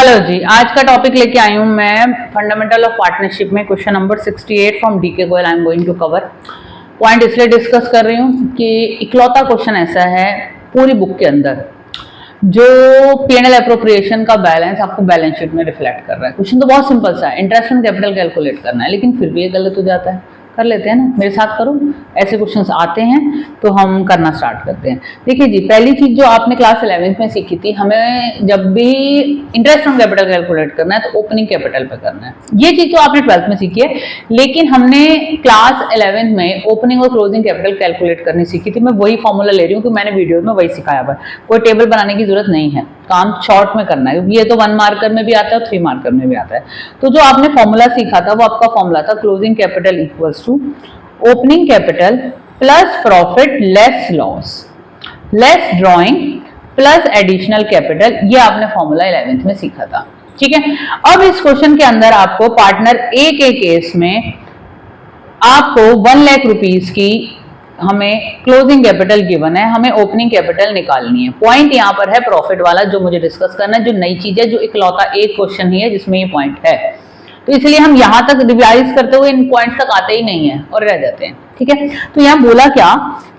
चलो जी, आज का टॉपिक लेके आई हूँ मैं फंडामेंटल ऑफ पार्टनरशिप में question number 68 from DK Goyal. I am going to cover point इसलिए डिस्कस कर रही हूँ कि इकलौता क्वेश्चन ऐसा है पूरी बुक के अंदर जो पीएनएल अप्रोप्रिएशन का बैलेंस आपको बैलेंस शीट में रिफ्लेक्ट कर रहा है। क्वेश्चन तो बहुत सिंपल सा है, इंटरेस्ट ऑन कैपिटल कैलकुलेट करना है, लेकिन फिर भी ये गलत हो जाता है। कर लेते हैं ना, मेरे साथ करो। ऐसे क्वेश्चंस आते हैं तो हम करना स्टार्ट करते हैं। देखिए जी, पहली चीज जो आपने क्लास 11th में सीखी थी, हमें जब भी इंटरेस्ट ऑन कैपिटल कैलकुलेट करना है तो ओपनिंग कैपिटल पे करना है। ये चीज तो आपने 12th में सीखी है, लेकिन हमने क्लास 11th में ओपनिंग और क्लोजिंग कैपिटल कैलकुलेट करनी सीखी थी। मैं वही फॉर्मूला ले रही हूँ कि मैंने वीडियो में वही सिखाया हुआ है, कोई टेबल बनाने की जरूरत नहीं है, काम शॉर्ट में करना है क्योंकि ये तो 1 मार्कर में भी आता है और 3 मार्कर में भी आता है। तो जो आपने फॉर्मूला सीखा था वो आपका फॉर्मूला था closing capital equals to opening capital plus profit less loss less drawing plus additional capital. ये आपने फॉर्मूला 11th में सीखा था, ठीक है। अब इस क्वेश्चन के अंदर आपको पार्टनर ए के केस में आपको 1 लाख रुपीस की हमें क्लोजिंग कैपिटल गिवन है, हमें ओपनिंग कैपिटल निकालनी है। पॉइंट यहाँ पर है प्रॉफिट वाला जो मुझे डिस्कस करना है, जो नई चीज है, जो इकलौता एक क्वेश्चन ही है जिसमें ये पॉइंट है। तो इसलिए हम यहां तक रिवाइज करते हुए इन पॉइंट्स तक आते ही नहीं है और रह जाते हैं, ठीक है। तो यहाँ बोला क्या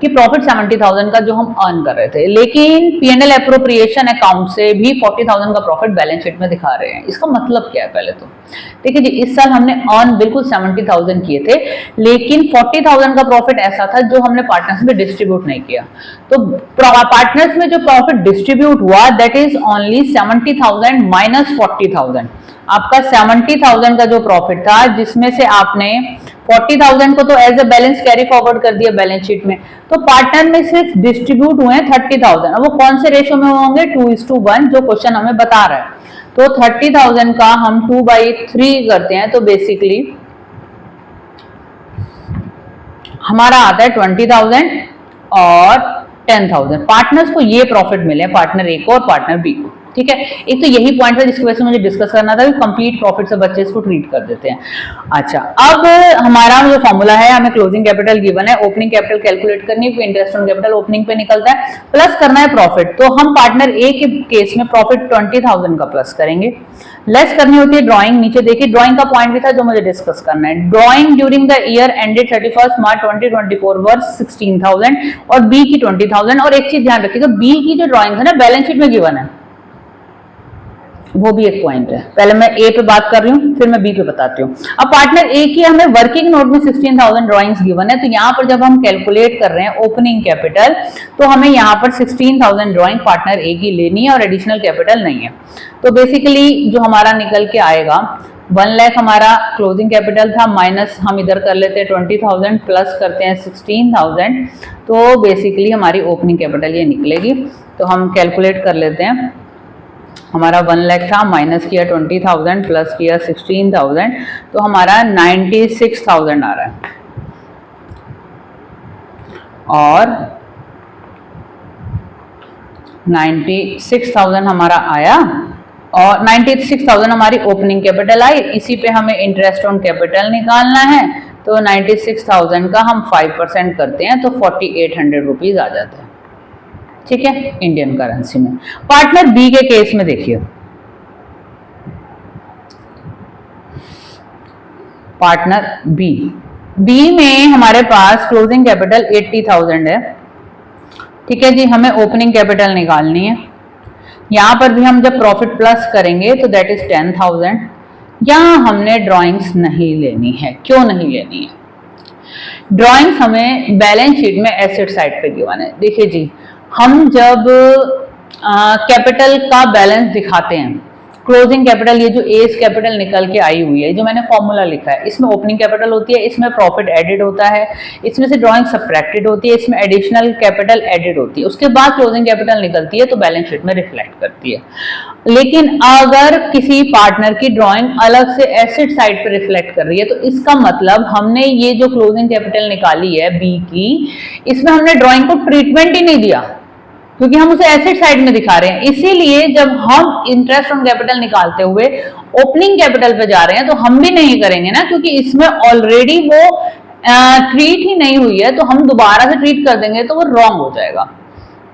कि प्रॉफिट 70,000 का जो हम अर्न कर रहे थे, लेकिन पीएनएल एप्रोप्रिएशन अकाउंट से भी 40,000 का प्रॉफिट बैलेंस शीट में दिखा रहे हैं। इसका मतलब क्या है? पहले तो देखिए जी, इस साल हमने अर्न बिल्कुल 70,000 किए थे, लेकिन 40,000 का प्रॉफिट ऐसा था जो हमने पार्टनर्स में डिस्ट्रीब्यूट नहीं किया। तो पार्टनर्स में जो प्रॉफिट डिस्ट्रीब्यूट हुआ दैट इज ओनली 70,000 माइनस 40,000। आपका 70,000 का जो प्रॉफिट था जिसमें से आपने 40,000 को तो as a balance carry forward कर दिया बैलेंस शीट में, तो पार्टनर में सिर्फ डिस्ट्रीब्यूट हुए हैं 30,000। अब वो कौन से रेशियो में होंगे? 2:1 जो क्वेश्चन हमें बता रहा है। तो 30,000 का हम 2/3 करते हैं तो बेसिकली हमारा आता है 20,000 और 10,000। पार्टनर्स को ये प्रॉफिट मिले, पार्टनर ए को और पार्टनर बी को, ठीक है। एक तो यही पॉइंट था जिसकी वजह से मुझे डिस्कस करना था कि कंप्लीट प्रॉफिट से बच्चे इसको ट्रीट कर देते हैं। अच्छा, अब हमारा जो फॉर्मूला है, हमें क्लोजिंग कैपिटल गिवन है, ओपनिंग कैपिटल कैलकुलेट करनी है, इंटरेस्ट ऑन कैपिटल ओपनिंग पे निकलता है, प्लस करना है प्रॉफिट। तो हम पार्टनर ए के केस में प्रॉफिट 20,000 का प्लस करेंगे, लेस करनी होती है ड्रॉइंग। नीचे देखिए ड्रॉइंग का पॉइंट भी था जो मुझे डिस्कस करना है। Drawing during the year ended 31 March 2024 worth 16,000 और बी की 20,000। और एक चीज ध्यान रखिएगा, बी की जो ड्रॉइंग है ना बैलेंस शीट में गिवन है, वो भी एक पॉइंट है। पहले मैं ए पे बात कर रही हूँ, फिर मैं बी पे बताती हूँ। अब पार्टनर ए की हमें वर्किंग नोट में 16,000 ड्राइंग्स गिवन है, तो यहाँ पर जब हम कैलकुलेट कर रहे हैं ओपनिंग कैपिटल तो हमें यहाँ पर 16,000 ड्राइंग पार्टनर ए की लेनी है और एडिशनल कैपिटल नहीं है। तो बेसिकली जो हमारा निकल के आएगा 1 लाख हमारा क्लोजिंग कैपिटल था, माइनस हम इधर कर लेते हैं 20,000 प्लस करते हैं 16,000, तो बेसिकली हमारी ओपनिंग कैपिटल ये निकलेगी। तो हम कैलकुलेट कर लेते हैं। हमारा 1 लाख था, माइनस किया 20,000 प्लस किया 16,000, तो हमारा 96,000 आ रहा है। और 96,000 हमारा आया और 96,000 हमारी ओपनिंग कैपिटल आई। इसी पे हमें इंटरेस्ट ऑन कैपिटल निकालना है, तो 96,000 का हम 5% करते हैं तो 4,800 रुपीज आ जाता है, ठीक है, इंडियन करेंसी में। पार्टनर बी के केस में देखिए, पार्टनर बी में हमारे पास क्लोजिंग कैपिटल 80,000 है, ठीक है जी। हमें ओपनिंग कैपिटल निकालनी है। यहां पर भी हम जब प्रॉफिट प्लस करेंगे तो दैट इज 10,000। यहां हमने ड्राइंग्स नहीं लेनी है। क्यों नहीं लेनी है? ड्राइंग्स हमें बैलेंस शीट में एसेट साइड पे गिवन है। देखिए जी, हम जब कैपिटल का बैलेंस दिखाते हैं, क्लोजिंग कैपिटल, ये जो एस कैपिटल निकल के आई हुई है, जो मैंने फॉर्मूला लिखा है, इसमें ओपनिंग कैपिटल होती है, इसमें प्रॉफिट एडेड होता है, इसमें से ड्राइंग सब्ट्रैक्टेड होती है, इसमें एडिशनल कैपिटल एडेड होती है, उसके बाद क्लोजिंग कैपिटल निकलती है तो बैलेंस शीट में रिफ्लेक्ट करती है। लेकिन अगर किसी पार्टनर की ड्राइंग अलग से एसेट साइड पर रिफ्लेक्ट कर रही है तो इसका मतलब हमने ये जो क्लोजिंग कैपिटल निकाली है बी की, इसमें हमने ड्राइंग को ट्रीटमेंट ही नहीं दिया क्योंकि हम उसे एसेट साइड में दिखा रहे हैं। इसीलिए जब हम इंटरेस्ट ऑन कैपिटल निकालते हुए ओपनिंग कैपिटल पे जा रहे हैं तो हम भी नहीं करेंगे ना, क्योंकि इसमें ऑलरेडी वो ट्रीट ही नहीं हुई है, तो हम दोबारा से ट्रीट कर देंगे तो वो रॉन्ग हो जाएगा।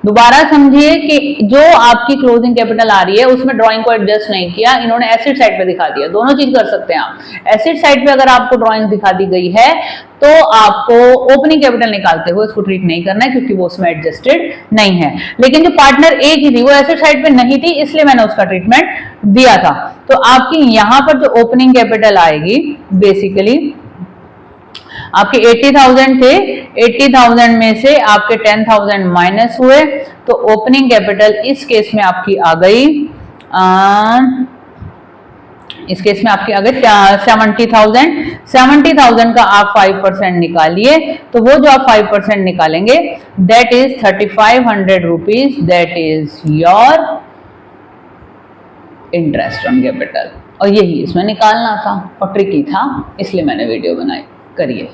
दोबारा समझिए कि जो आपकी क्लोजिंग कैपिटल आ रही है उसमें ड्राइंग को एडजस्ट नहीं किया, इन्होंने एसेट साइड पे दिखा दिया। दोनों चीज कर सकते हैं आप। एसेट साइड पे अगर आपको ड्राइंग दिखा दी गई है तो आपको ओपनिंग कैपिटल निकालते हुए उसको ट्रीट नहीं करना है, क्योंकि वो उसमें एडजस्टेड नहीं है। लेकिन जो पार्टनर ए की थी वो एसेट साइड पे नहीं थी, इसलिए मैंने उसका ट्रीटमेंट दिया था। तो आपकी यहां पर जो ओपनिंग कैपिटल आएगी, बेसिकली आपके 80,000 थे, 80,000 में से आपके 10,000 माइनस हुए, तो ओपनिंग कैपिटल इस केस में आपकी आ गई, इस केस में आपकी आ गई 70,000। 70,000 का आप 5% निकालिए, तो वो जो आप 5% निकालेंगे that is 3,500 rupees, that is your interest on capital. और यही इसमें निकालना था और ट्रिकी था, इसलिए मैंने वीडियो बनाई। करिए।